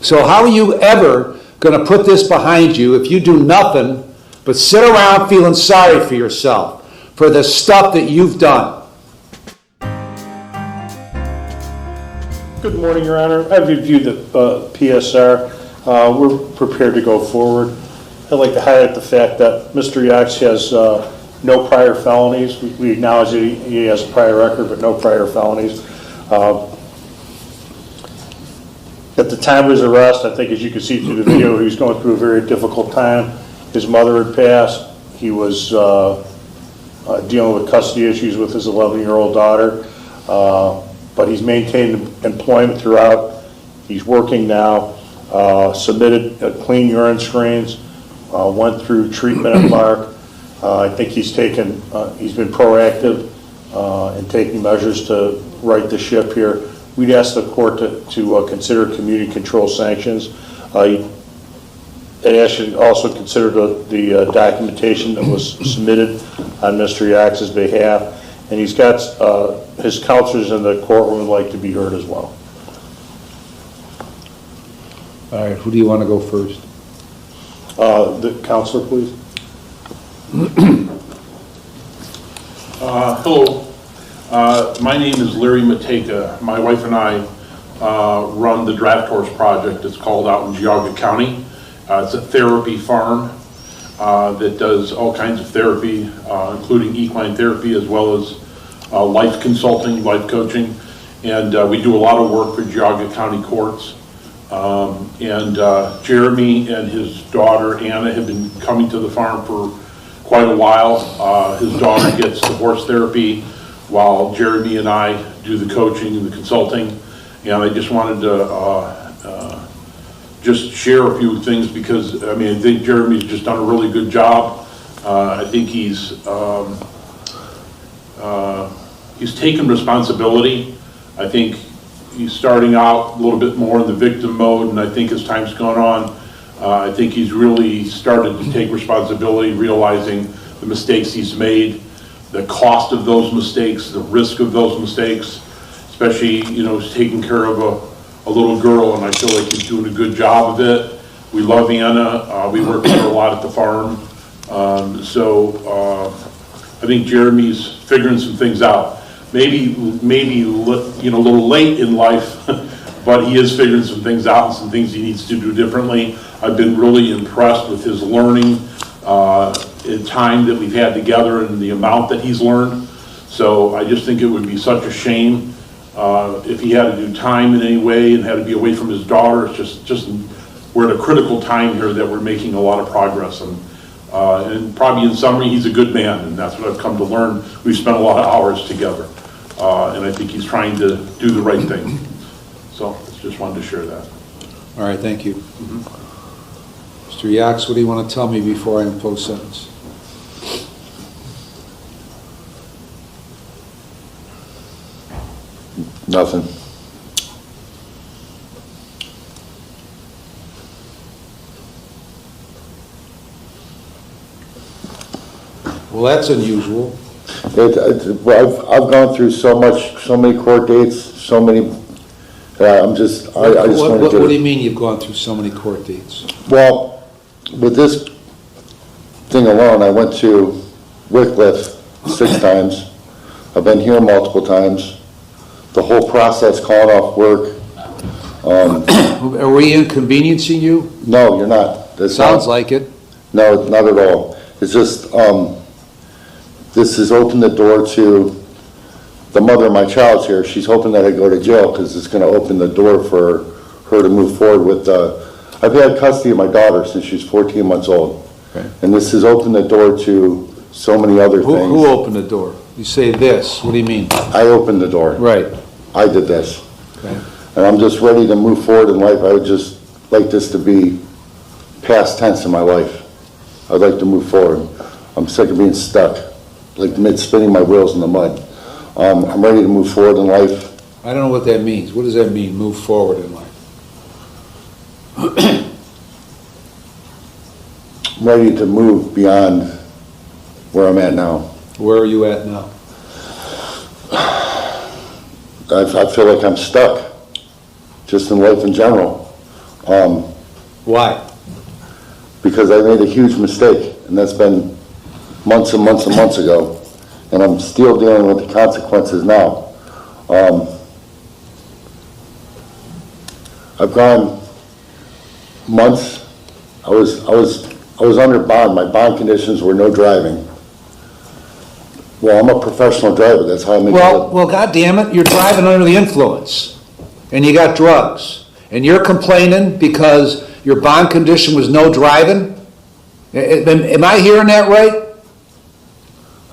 So how are you ever going to put this behind you if you do nothing but sit around feeling sorry for yourself for the stuff that you've done? Good morning, Your Honor. I've reviewed the PSR. We're prepared to go forward. I'd like to highlight the fact that Mr. Yachts has no prior felonies. We acknowledge that he has a prior record, but no prior felonies. At the time of his arrest, I think as you can see through the video, he was going through a very difficult time. His mother had passed. He was dealing with custody issues with his 11-year-old daughter. But he's maintained employment throughout. He's working now, submitted clean urine screens, went through treatment at Mark. I think he's been proactive in taking measures to right the ship here. We'd ask the court to consider community control sanctions. I'd ask you to also consider the documentation that was submitted on Mr. Yax's behalf. And he's got his counselors in the courtroom would like to be heard as well. All right, who do you want to go first? The counselor, please. Hello, my name is Larry Mateka. My wife and I run the Draft Horse Project. It's called out in Geauga County. It's a therapy farm that does all kinds of therapy, including equine therapy, as well as life consulting, life coaching. And we do a lot of work for Geauga County courts. Jeremy and his daughter, Anna, have been coming to the farm for quite a while. His daughter gets the horse therapy while Jeremy and I do the coaching and the consulting. And I just wanted to just share a few things because, I mean, I think Jeremy's just done a really good job. I think he's taken responsibility. I think he's starting out a little bit more in the victim mode, and I think as time's gone on, I think he's really started to take responsibility, realizing the mistakes he's made, the cost of those mistakes, the risk of those mistakes, especially, you know, he's taking care of a little girl, and I feel like he's doing a good job of it. We love Anna. We work with her a lot at the farm. I think Jeremy's figuring some things out. Maybe you know, a little late in life, but he is figuring some things out and some things he needs to do differently. I've been really impressed with his learning in time that we've had together and the amount that he's learned. So I just think it would be such a shame if he had to do time in any way and had to be away from his daughter. It's just we're at a critical time here that we're making a lot of progress. And probably in summary, he's a good man, and that's what I've come to learn. We've spent a lot of hours together, and I think he's trying to do the right thing. So just wanted to share that. All right, thank you. Mr. Yachts, what do you want to tell me before I impose sentence? Nothing. Well, that's unusual. I've gone through so many court dates, so many. I just want to What do you mean you've gone through so many court dates? Well, with this thing alone, I went to Wycliffe 6 times. I've been here multiple times. The whole process, calling off work. Are we inconveniencing you? No, you're not. Sounds like it. No, not at all. It's just, this has opened the door to the mother of my child's here. She's hoping that I go to jail because it's going to open the door for her to move forward with. I've had custody of my daughter since she's 14 months old. Okay. And this has opened the door to so many other things. Who opened the door? You say this. What do you mean? I opened the door. Right. I did this. Okay. And I'm just ready to move forward in life. I would just like this to be past tense in my life. I'd like to move forward. I'm sick of being stuck, like spinning my wheels in the mud. I'm ready to move forward in life. I don't know what that means. What does that mean, move forward in life? I'm ready to move beyond where I'm at now. Where are you at now? I feel like I'm stuck, just in life in general. Why? Because I made a huge mistake, and that's been months and months and months ago, and I'm still dealing with the consequences now. I've gone months. I was under bond. My bond conditions were no driving. Well, I'm a professional driver. That's how I make Well, God damn it, you're driving under the influence, and you got drugs, and you're complaining because your bond condition was no driving? Am I hearing that right?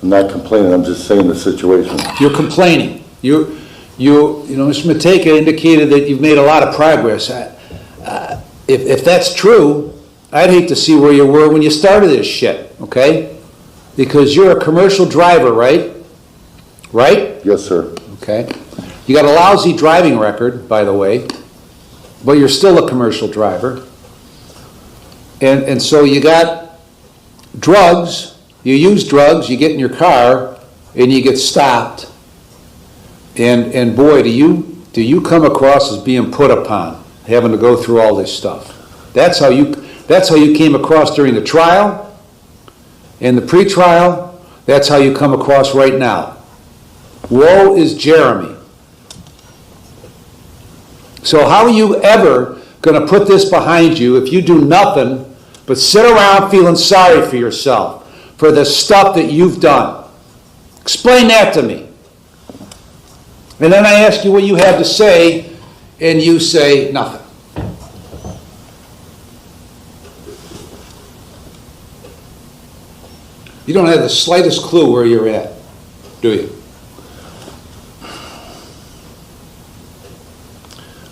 I'm not complaining. I'm just saying the situation. You're complaining. You know, Mr. Matejka indicated that you've made a lot of progress. If that's true, I'd hate to see where you were when you started this shit, okay? Because you're a commercial driver, right? Right? Yes, sir. Okay. You got a lousy driving record, by the way, but you're still a commercial driver. And so you got drugs, you use drugs, you get in your car, and you get stopped. And boy, do you come across as being put upon, having to go through all this stuff. That's how you came across during the trial and the pretrial. That's how you come across right now. Woe is Jeremy. So how are you ever going to put this behind you if you do nothing but sit around feeling sorry for yourself for the stuff that you've done? Explain that to me. And then I ask you what you have to say, and you say nothing. You don't have the slightest clue where you're at, do you?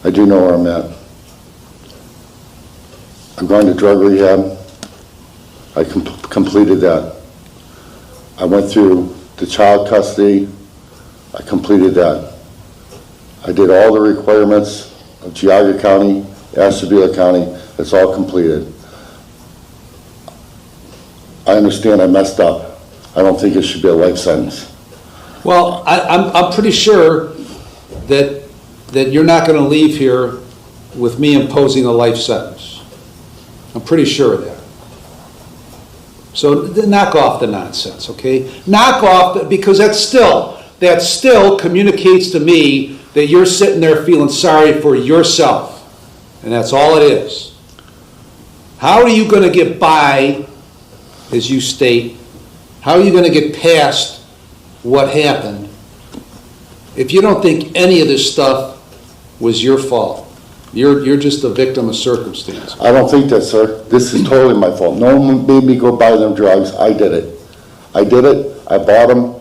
I do know where I'm at. I'm going to drug rehab. I completed that. I went through the child custody. I completed that. I did all the requirements of Geauga County, Ashtabula County. It's all completed. I understand I messed up. I don't think it should be a life sentence. Well, I'm pretty sure that you're not going to leave here with me imposing a life sentence. I'm pretty sure of that. So knock off the nonsense, okay? Knock off, because that still communicates to me that you're sitting there feeling sorry for yourself. And that's all it is. How are you going to get by, as you state, how are you going to get past what happened if you don't think any of this stuff was your fault? You're just a victim of circumstance. I don't think that, sir. This is totally my fault. No one made me go buy them drugs. I did it. I did it. I bought them.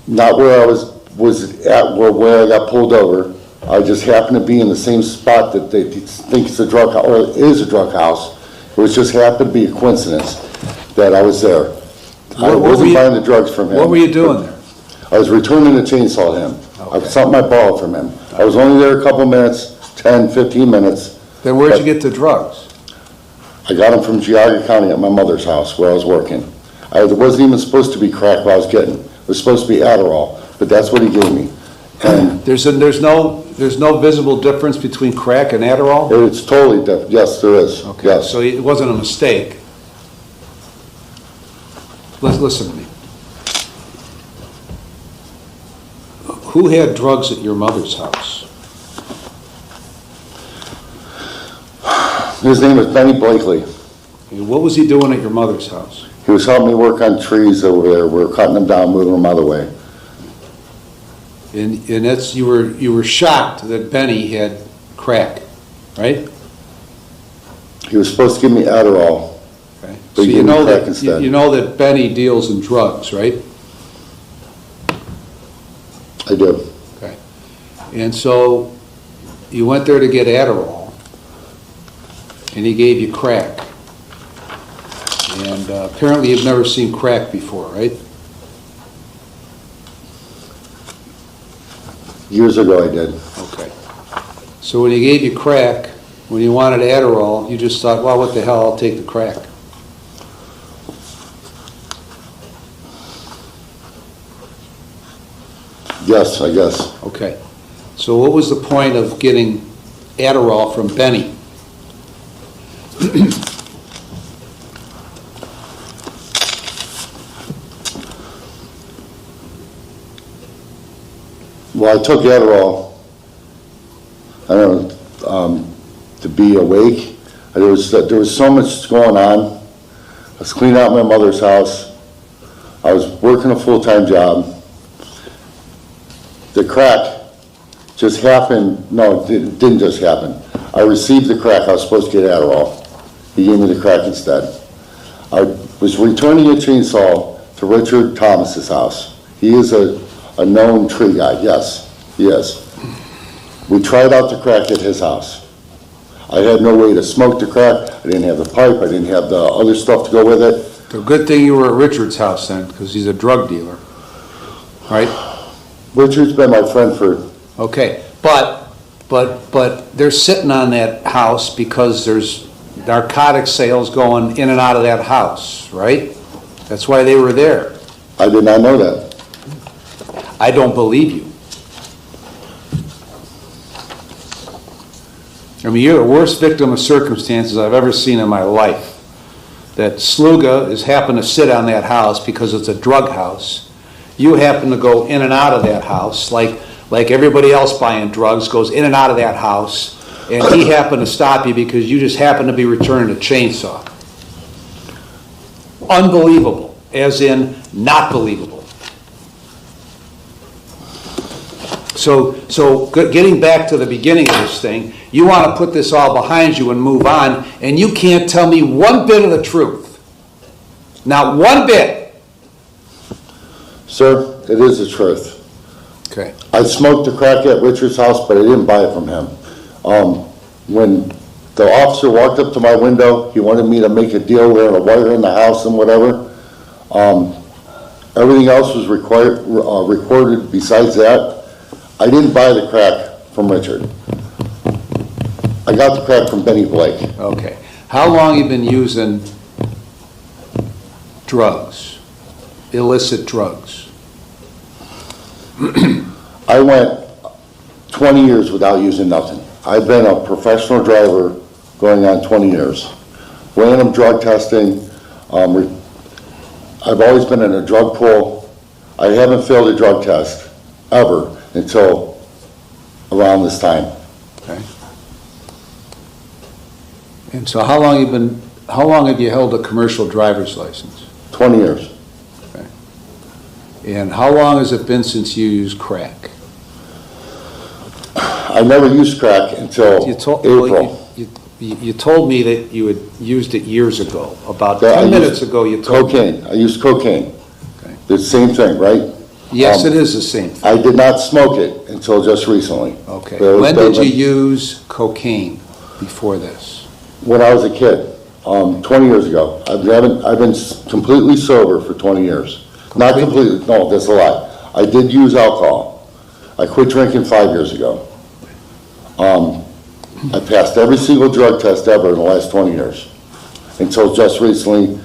Not where I was at, where I got pulled over. I just happened to be in the same spot that they think it's a drug house, or it is a drug house. It was just happened to be a coincidence that I was there. I wasn't buying the drugs from him. What were you doing there? I was returning the chainsaw to him. Okay. Something I borrowed from him. I was only there a couple minutes, 10, 15 minutes. Then where'd you get the drugs? I got them from Geauga County at my mother's house where I was working. It wasn't even supposed to be crack what I was getting. It was supposed to be Adderall, but that's what he gave me. And There's no visible difference between crack and Adderall? it's totally different. Yes, there is. Okay, Yes. so it wasn't a mistake. Listen to me. Who had drugs at your mother's house? His name is Benny Blakely. What was he doing at your mother's house? He was helping me work on trees over there. We were cutting them down, moving them out of the way. And that's, you were shocked that Benny had crack, right? He was supposed to give me Adderall. Okay. But So he you gave me know crack that instead. you know that Benny deals in drugs, right? I do. Okay. And so you went there to get Adderall, and he gave you crack. And apparently you've never seen crack before, right? Years ago I did. Okay. So when he gave you crack, when you wanted Adderall, you just thought, well, what the hell, I'll take the crack. Yes, I guess. Okay. So what was the point of getting Adderall from Benny? Well, I took Adderall, I don't know, to be awake. There was so much going on. I was cleaning out my mother's house. I was working a full-time job. The crack just happened. No, it didn't just happen. I received the crack. I was supposed to get Adderall. He gave me the crack instead. I was returning a chainsaw to Richard Thomas's house. He is a known tree guy. Yes, he is. We tried out the crack at his house. I had no way to smoke the crack. I didn't have the pipe. I didn't have the other stuff to go with it. The good thing you were at Richard's house then, because he's a drug dealer, right? Richard's been my friend for, Okay, but they're sitting on that house because there's narcotic sales going in and out of that house, right? That's why they were there. I did not know that. I don't believe you. I mean, you're the worst victim of circumstances I've ever seen in my life. That Sluga has happened to sit on that house because it's a drug house. You happen to go in and out of that house like everybody else buying drugs goes in and out of that house, and he happened to stop you because you just happened to be returning a chainsaw. Unbelievable, as in not believable. So getting back to the beginning of this thing, you want to put this all behind you and move on, and you can't tell me one bit of the truth. Not one bit. Sir, it is the truth. Okay. I smoked the crack at Richard's house, but I didn't buy it from him. When the officer walked up to my window, he wanted me to make a deal with a wire in the house and whatever. Everything else was recorded besides that. I didn't buy the crack from Richard. I got the crack from Benny Blake. Okay. How long have you been using drugs, illicit drugs? I went 20 years without using nothing. I've been a professional driver going on 20 years. Random drug testing. I've always been in a drug pool. I haven't failed a drug test ever until around this time. Okay. And so how long have you held a commercial driver's license? 20 years. Okay. And how long has it been since you used crack? I never used crack until April. You told me that you had used it years ago. About Yeah, 10 minutes ago you told me. Cocaine. I used cocaine. Okay. The same thing, right? Yes, it is the same thing. I did not smoke it until just recently. Okay. But it was When did you back use cocaine before this? when I was a kid, 20 years ago. I've been completely sober for 20 years. Not completely, no, that's a lie. I did use alcohol. I quit drinking 5 years ago. I passed every single drug test ever in the last 20 years. Until just recently,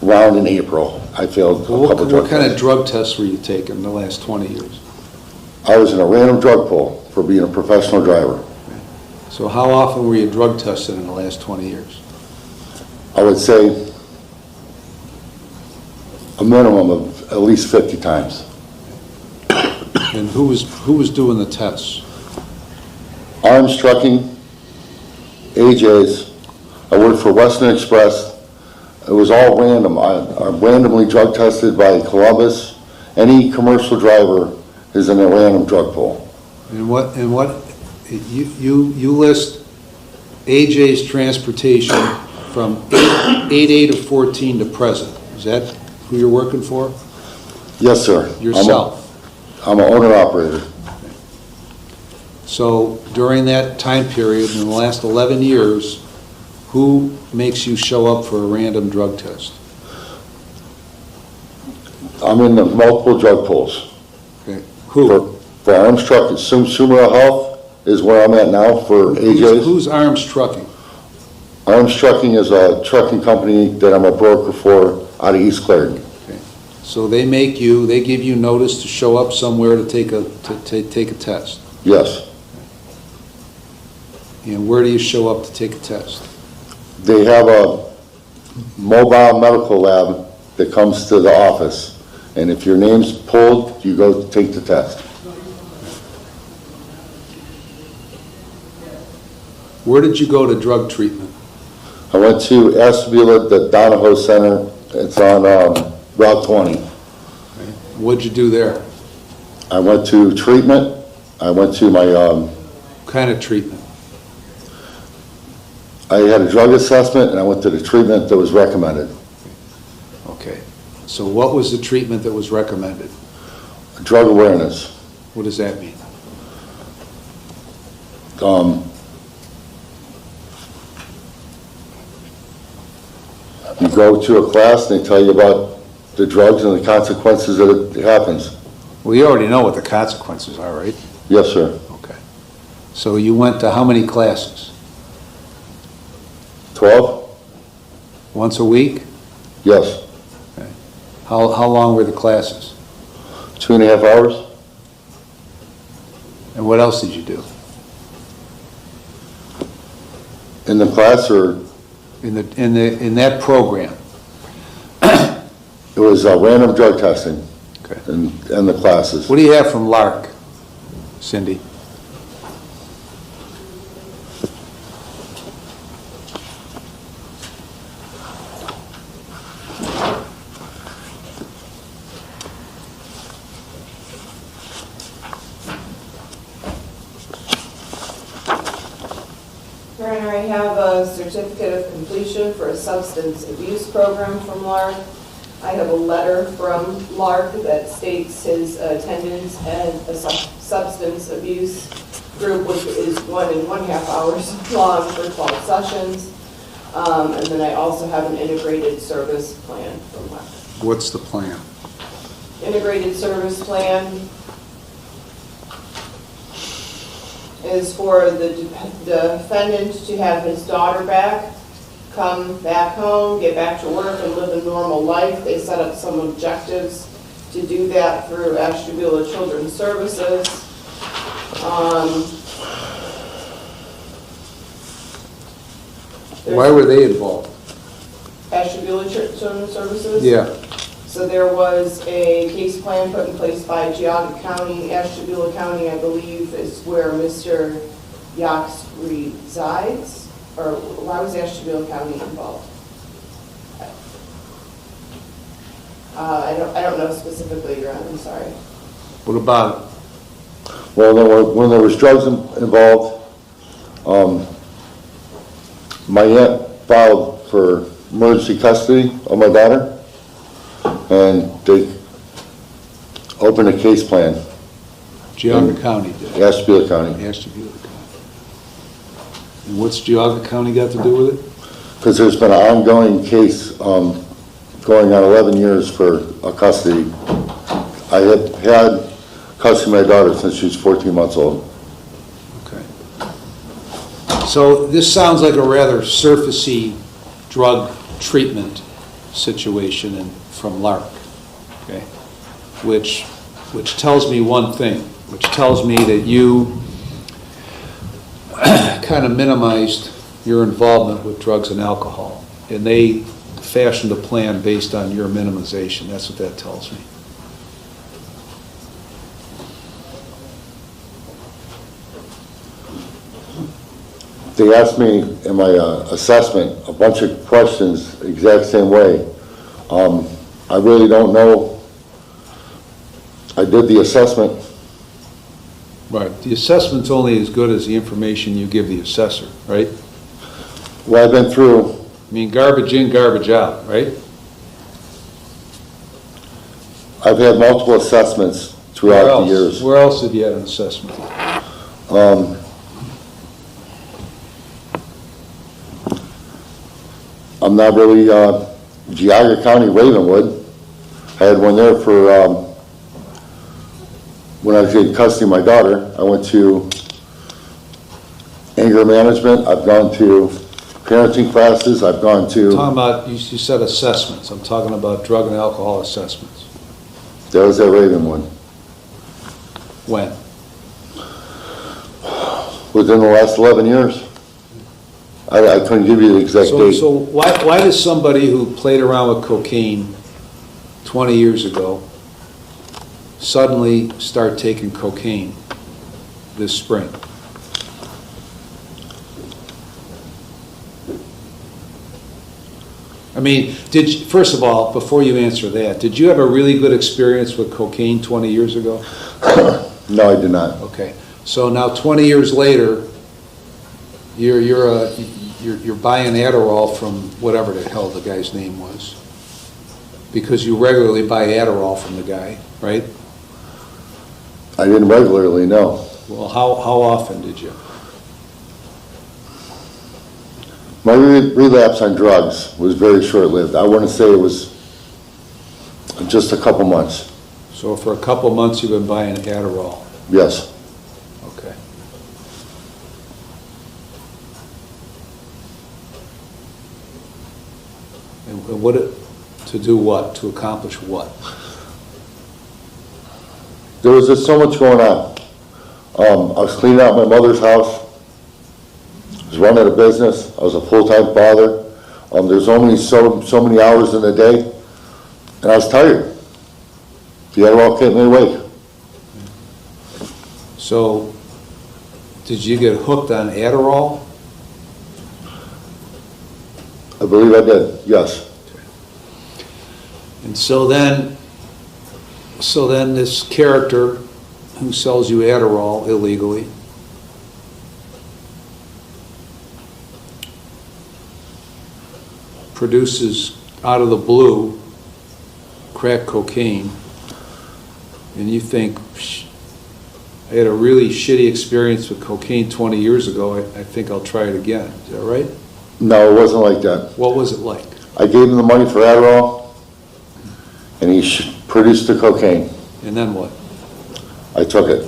around in April, I failed a couple drug What kind of tests. drug tests were you taking in the last 20 years? I was in a random drug pool for being a professional driver. So how often were you drug tested in the last 20 years? I would say a minimum of at least 50 times. And who was doing the tests? Arms Trucking, AJ's. I worked for Western Express. It was all random. I'm randomly drug tested by Columbus. Any commercial driver is in a random drug pool. And you list AJ's transportation from 8/8 of 14 to present. Is that who you're working for? Yes, sir. Yourself? I'm an owner-operator. So during that time period, in the last 11 years, who makes you show up for a random drug test? I'm in the multiple drug pools. Okay. Who? For Arms Trucking, Sumera Health is where I'm at now for AJ's. Who's Arms Trucking? Arms Trucking is a trucking company that I'm a broker for out of East Clarendon. Okay. So they give you notice to show up somewhere to take a test. Yes. And where do you show up to take a test? They have a mobile medical lab that comes to the office, and if your name's pulled, you go take the test. Where did you go to drug treatment? I went to Ashtabula, the Donahoe Center. It's on Route 20. What'd you do there? I went to treatment. I went to my, What kind of treatment? I had a drug assessment, and I went to the treatment that was recommended. Okay. So what was the treatment that was recommended? Drug awareness. What does that mean? You go to a class, and they tell you about the drugs and the consequences that it happens. Well, you already know what the consequences are, right? Yes, sir. Okay. So you went to how many classes? 12? Once a week? Yes. How long were the classes? 2.5 hours? And what else did you do? In the class, or In that program? it was random drug testing Okay. in the classes. What do you have from Lark, Cindy? Your Honor, I have a certificate of completion for a substance abuse program from Lark. I have a letter from Lark that states his attendance at a substance abuse group, which is 1.5 hours long for 12 sessions. And then I also have an integrated service plan from Lark. What's the plan? Integrated service plan is for the defendant to have his daughter back, come back home, get back to work, and live a normal life. They set up some objectives to do that through Ashtabula Children's Services. Why were they involved? Ashtabula Children's Services? Yeah. So there was a case plan put in place by Geauga County. Ashtabula County, I believe, is where Mr. Yachts resides. Or why was Ashtabula County involved? I don't know specifically, Your Honor, I'm sorry. What about it? Well, when there was drugs involved, my aunt filed for emergency custody of my daughter, and they opened a case plan. Geauga County did. Ashtabula County. Ashtabula County. And what's Geauga County got to do with it? Because there's been an ongoing case going on 11 years for a custody. I had had custody of my daughter since she was 14 months old. Okay. So this sounds like a rather surfacey drug treatment situation from Lark, okay? Which tells me one thing, which tells me that you kind of minimized your involvement with drugs and alcohol, and they fashioned a plan based on your minimization. That's what that tells me. They asked me in my assessment a bunch of questions the exact same way. I really don't know. I did the assessment. Right. The assessment's only as good as the information you give the assessor, right? Well, I've been through, I mean, garbage in, garbage out, right? I've had multiple assessments throughout the years. Where else have you had an assessment? I'm not really, Geauga County, Ravenwood. I had one there for, when I was in custody of my daughter. I went to anger management. I've gone to parenting classes. I've gone to, Talking about, you said assessments. I'm talking about drug and alcohol assessments. that was at Ravenwood. When? Within the last 11 years. I couldn't give you the exact So, date. so why does somebody who played around with cocaine 20 years ago suddenly start taking cocaine this spring? I mean, first of all, before you answer that, did you have a really good experience with cocaine 20 years ago? No, I did not. Okay, so now 20 years later, you're buying Adderall from whatever the hell the guy's name was, because you regularly buy Adderall from the guy, right? I didn't regularly, no. Well, how often did you? My relapse on drugs was very short-lived. I want to say it was just a couple months. So for a couple months you've been buying Adderall? Yes. Okay. And to do what? To accomplish what? There was just so much going on. I was cleaning out my mother's house. I was running a business. I was a full-time father. There's only so many hours in the day, and I was tired. The Adderall kept me awake. So, did you get hooked on Adderall? I believe I did, yes. And so then this character who sells you Adderall illegally produces out of the blue crack cocaine, and you think, I had a really shitty experience with cocaine 20 years ago, I think I'll try it again. Is that right? No, it wasn't like that. What was it like? I gave him the money for Adderall, and he produced the cocaine. And then what? I took it.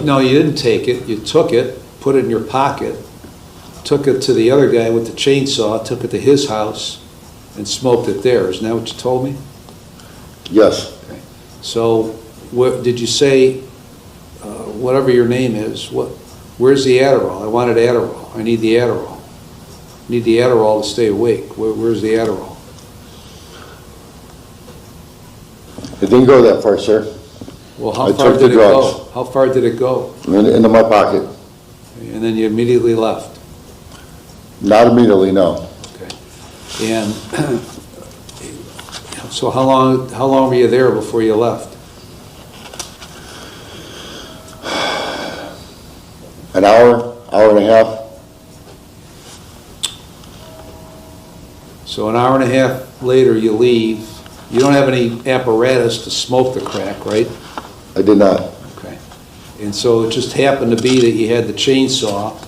No, you didn't take it. You took it, put it in your pocket, took it to the other guy with the chainsaw, took it to his house, and smoked it there. Isn't that what you told me? Yes. Okay. So, what did you say? Whatever your name is, where's the Adderall? I wanted Adderall. I need the Adderall. I need the Adderall to stay awake. Where's the Adderall? It didn't go that far, sir. Well, how I far took the did it go? drugs. How far did it go? Into my pocket. And then you immediately left. Not immediately, no. Okay. And so how long were you there before you left? An hour, hour and a half. So an hour and a half later you leave. You don't have any apparatus to smoke the crack, right? I did not. Okay. And so it just happened to be that you had the chainsaw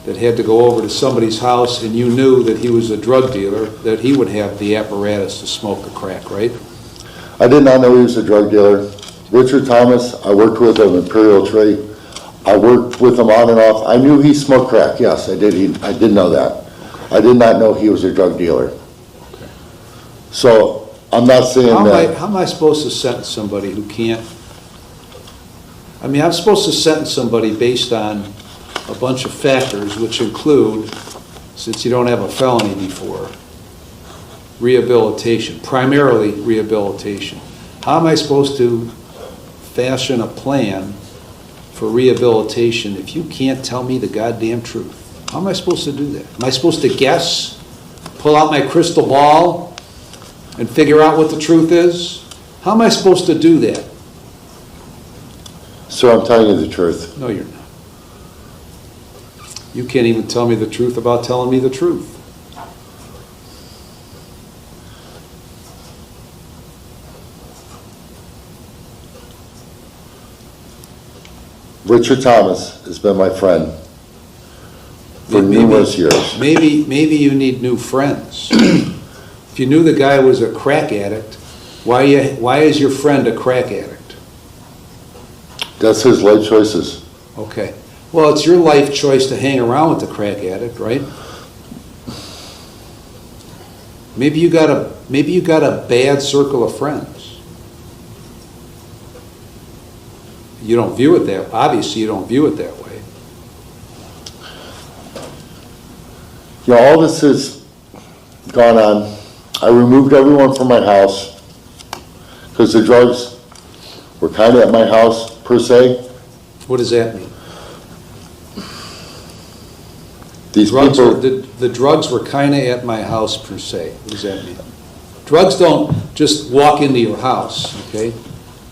that had to go over to somebody's house, and you knew that he was a drug dealer, that he would have the apparatus to smoke the crack, right? I did not know he was a drug dealer. Richard Thomas, I worked with him in Imperial Trade. I worked with him on and off. I knew he smoked crack, yes, I did. I did know that. I did not know he was a drug dealer. Okay. So I'm not saying that. How am I supposed to sentence somebody who can't? I mean, I'm supposed to sentence somebody based on a bunch of factors, which include, since you don't have a felony before, rehabilitation, primarily rehabilitation. How am I supposed to fashion a plan for rehabilitation if you can't tell me the goddamn truth? How am I supposed to do that? Am I supposed to guess, pull out my crystal ball, and figure out what the truth is? How am I supposed to do that? Sir, I'm telling you the truth. No, you're not. You can't even tell me the truth about telling me the truth. Richard Thomas has been my friend for numerous years. Maybe you need new friends. If you knew the guy was a crack addict, why is your friend a crack addict? That's his life choices. Okay. Well, it's your life choice to hang around with the crack addict, right? Maybe you got a bad circle of friends. You don't view it that, obviously you don't view it that way. You know, all this has gone on. I removed everyone from my house because the drugs were kind of at my house, per se. What does that mean? These Drugs people, the drugs were kind of at my house, per se. What does that mean? Drugs don't just walk into your house, okay?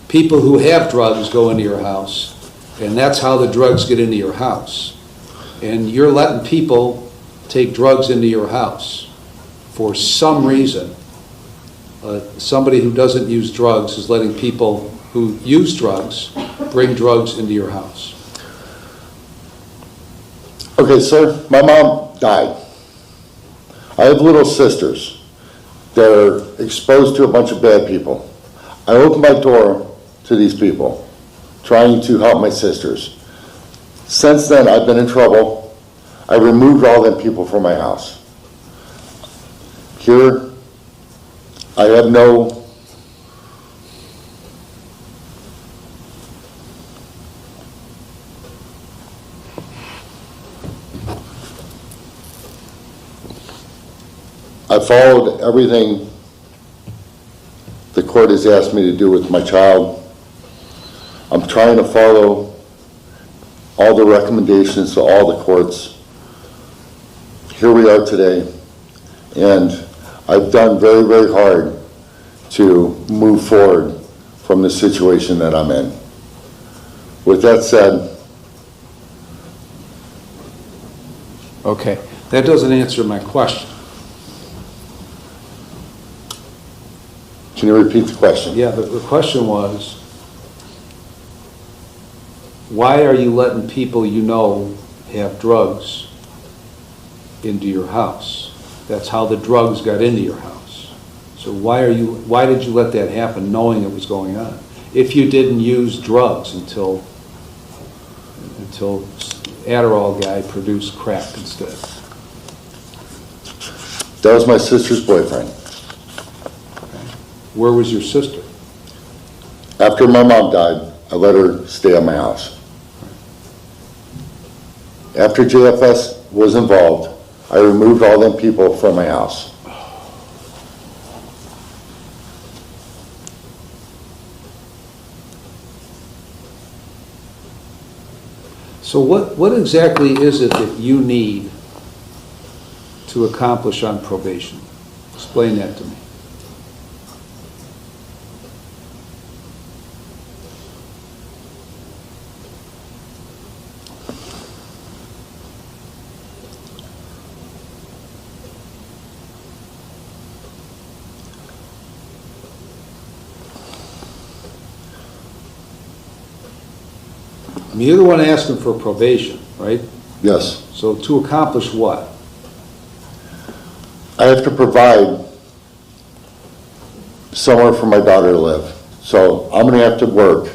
People who have drugs go into your house, and that's how the drugs get into your house. And you're letting people take drugs into your house for some reason. Somebody who doesn't use drugs is letting people who use drugs bring drugs into your house. okay, sir, my mom died. I have little sisters that are exposed to a bunch of bad people. I opened my door to these people, trying to help my sisters. Since then, I've been in trouble. I removed all them people from my house. Here, I have no I followed everything the court has asked me to do with my child. I'm trying to follow all the recommendations to all the courts. Here we are today, and I've done very, very hard to move forward from the situation that I'm in. With that said, Okay, that doesn't answer my question. can you repeat the question? Yeah, the question was, why are you letting people you know have drugs into your house? That's how the drugs got into your house. So why did you let that happen knowing it was going on? If you didn't use drugs until Adderall guy produced crack instead. That was my sister's boyfriend. Where was your sister? After my mom died, I let her stay at my house. After JFS was involved, I removed all them people from my house. So what exactly is it that you need to accomplish on probation? Explain that to me. I mean, you're the one asking for probation, right? Yes. So to accomplish what? I have to provide somewhere for my daughter to live. So I'm going to have to work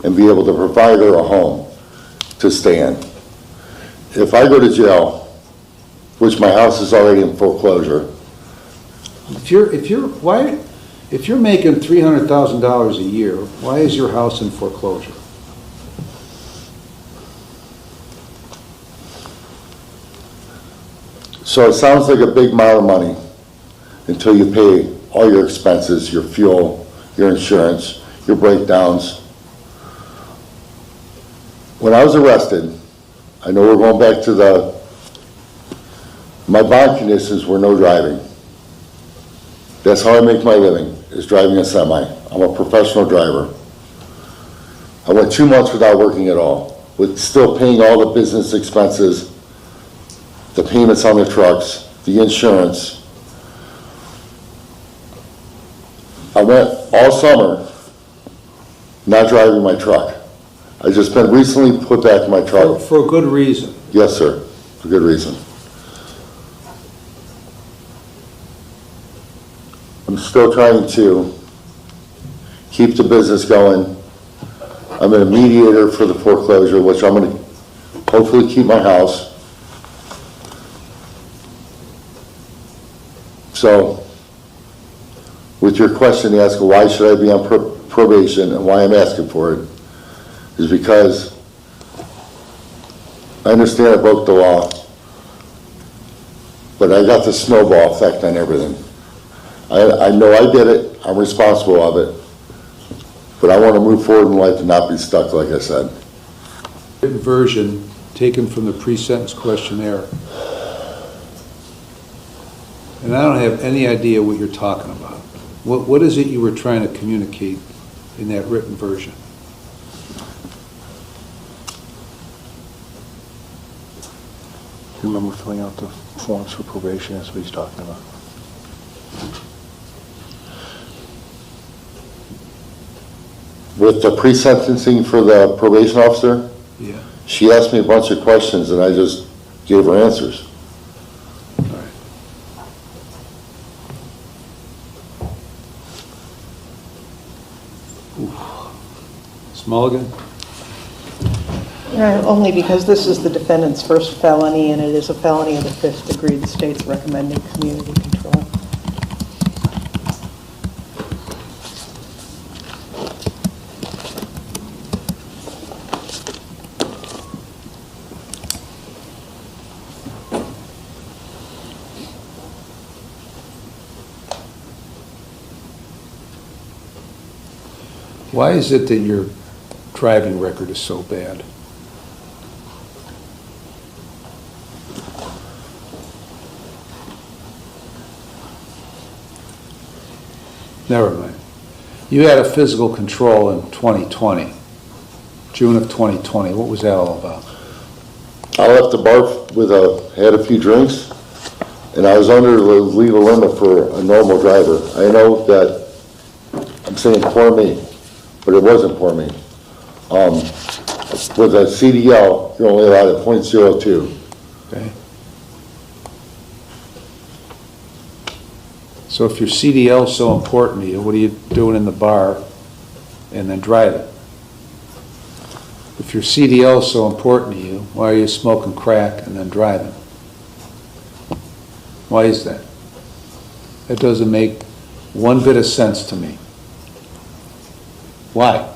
and be able to provide her a home to stay in. If I go to jail, which my house is already in foreclosure, If you're making $300,000 a year, why is your house in foreclosure? so it sounds like a big amount of money until you pay all your expenses, your fuel, your insurance, your breakdowns. When I was arrested, I know we're going back to my bond conditions were no driving. That's how I make my living, is driving a semi. I'm a professional driver. I went 2 months without working at all, with still paying all the business expenses, the payments on the trucks, the insurance. I went all summer not driving my truck. I just been recently put back in my truck. For a good reason. Yes, sir, for good reason. I'm still trying to keep the business going. I'm a mediator for the foreclosure, which I'm going to hopefully keep my house. So, with your question, you ask why should I be on probation and why I'm asking for it, is because I understand I broke the law. but I got the snowball effect on everything. I know I did it, I'm responsible of it, but I want to move forward in life and not be stuck, like I said. Written version taken from the pre-sentence questionnaire. And I don't have any idea what you're talking about. What is it you were trying to communicate in that written version? You remember filling out the forms for probation, that's what he's talking about. With the pre-sentencing for the probation officer, Yeah. she asked me a bunch of questions and I just gave her answers. All right. Ms. Mulligan? Only because this is the defendant's first felony, and it is a felony of the 5th degree. The state's recommending community control. Why is it that your driving record is so bad? Never mind. You had a physical control in 2020, June of 2020. What was that all about? I left the bar had a few drinks, and I was under the legal limit for a normal driver. I know that I'm saying poor me, but it wasn't poor me. With a CDL, you're only allowed at .02. Okay. So if your CDL is so important to you, what are you doing in the bar and then driving? If your CDL is so important to you, why are you smoking crack and then driving? Why is that? That doesn't make one bit of sense to me. Why?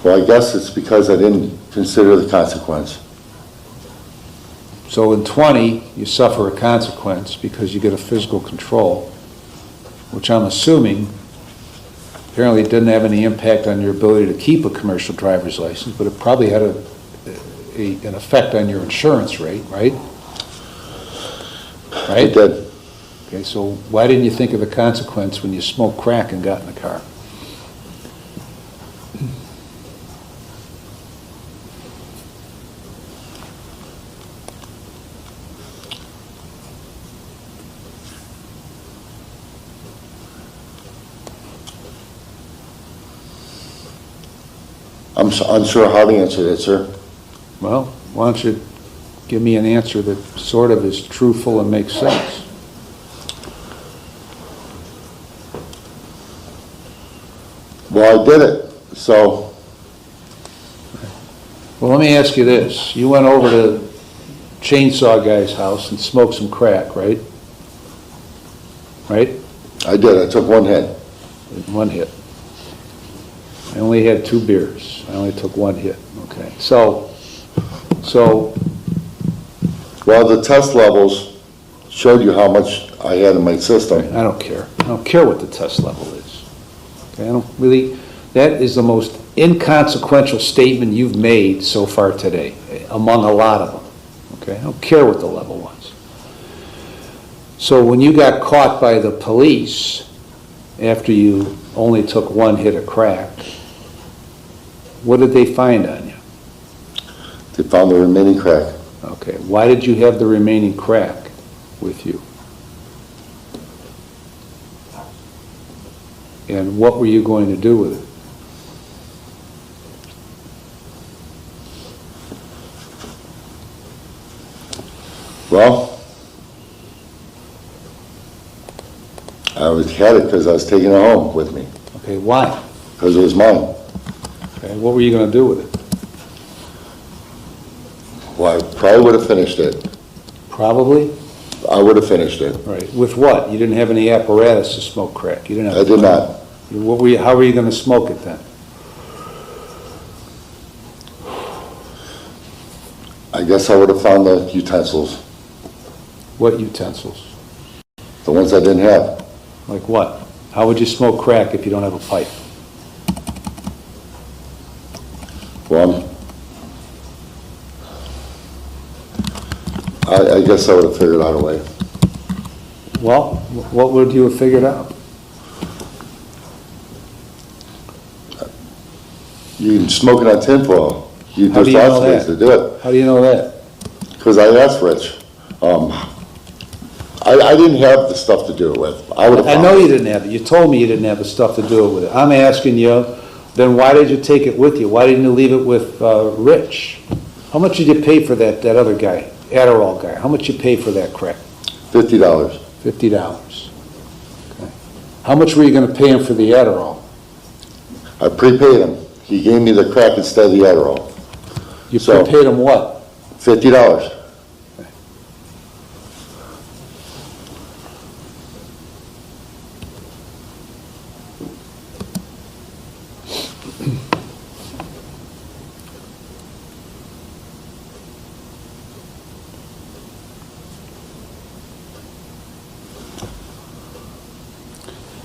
Well, I guess it's because I didn't consider the consequence. So in 20, you suffer a consequence because you get a physical control, which I'm assuming apparently didn't have any impact on your ability to keep a commercial driver's license, but it probably had an effect on your insurance rate, right? Right? It did. Okay, so why didn't you think of the consequence when you smoked crack and got in the car? I'm unsure how to answer that, sir. Well, why don't you give me an answer that sort of is truthful and makes sense? Well, I did it, so Well, let me ask you this. You went over to Chainsaw Guy's house and smoked some crack, right? Right? I did. I took one hit. One hit. I only had 2 beers. I only took 1 hit. Okay. So, Well, the test levels showed you how much I had in my system. I don't care. I don't care what the test level is. Okay, I don't really, that is the most inconsequential statement you've made so far today, among a lot of them. Okay, I don't care what the level was. So when you got caught by the police after you only took 1 hit of crack, what did they find on you? They found the remaining crack. Okay, why did you have the remaining crack with you? And what were you going to do with it? Well, had it because I was taking it home with me, Okay, why? because it was mine. Okay, what were you going to do with it? Well, I probably would have finished it. Probably? I would have finished it. Right. With what? You didn't have any apparatus to smoke crack. You didn't have. I did not. What were you, how were you going to smoke it then? I guess I would have found the utensils, What utensils? the ones I didn't have. Like what? How would you smoke crack if you don't have a pipe? Well, I guess I would have figured out a way. Well, what would you have figured out? You can smoke it on tinfoil. How There's do you know lots of ways that? to do it. How do you know that? Because I asked Rich. I didn't have the stuff to do it with. I would have I found know it. you didn't have it. You told me you didn't have the stuff to do it with it. I'm asking you, then why did you take it with you? Why didn't you leave it with Rich? How much did you pay for that other guy, Adderall guy? How much you pay for that crack? $50. $50. Okay. How much were you going to pay him for the Adderall? I prepaid him. He gave me the crack instead of the Adderall. You So- prepaid him what? $50.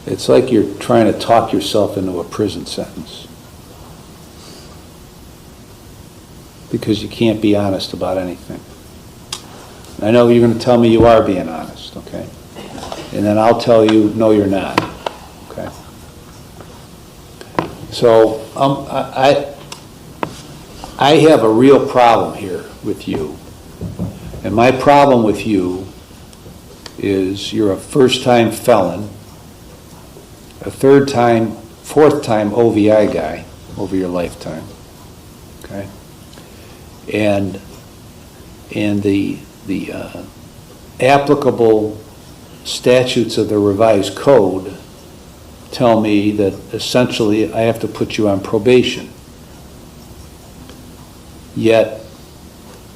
It's like you're trying to talk yourself into a prison sentence. Because you can't be honest about anything. I know you're going to tell me you are being honest, okay? And then I'll tell you, no, you're not, okay? So, I have a real problem here with you. And my problem with you is you're a first-time felon, a third-time, fourth-time OVI guy over your lifetime, okay? And the applicable statutes of the revised code tell me that essentially I have to put you on probation. Yet,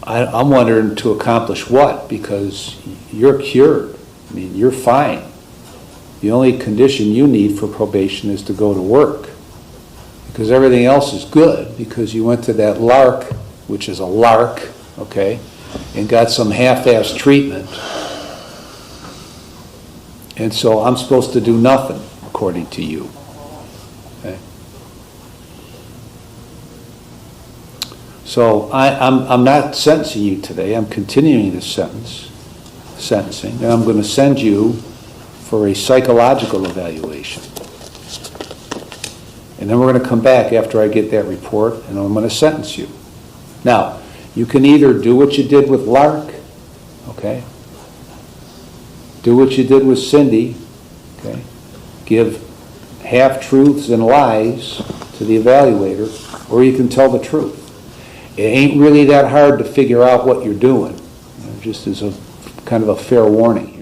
I'm wondering to accomplish what? Because you're cured. I mean, you're fine. The only condition you need for probation is to go to work. Because everything else is good, because you went to that lark, which is a lark, okay, and got some half-assed treatment. And so I'm supposed to do nothing, according to you. Okay? So I'm not sentencing you today. I'm continuing this sentencing, and I'm going to send you for a psychological evaluation. And then we're going to come back after I get that report, and I'm going to sentence you. Now, you can either do what you did with Lark, okay? Do what you did with Cindy, okay? Give half-truths and lies to the evaluator, or you can tell the truth. It ain't really that hard to figure out what you're doing, just as a kind of a fair warning here.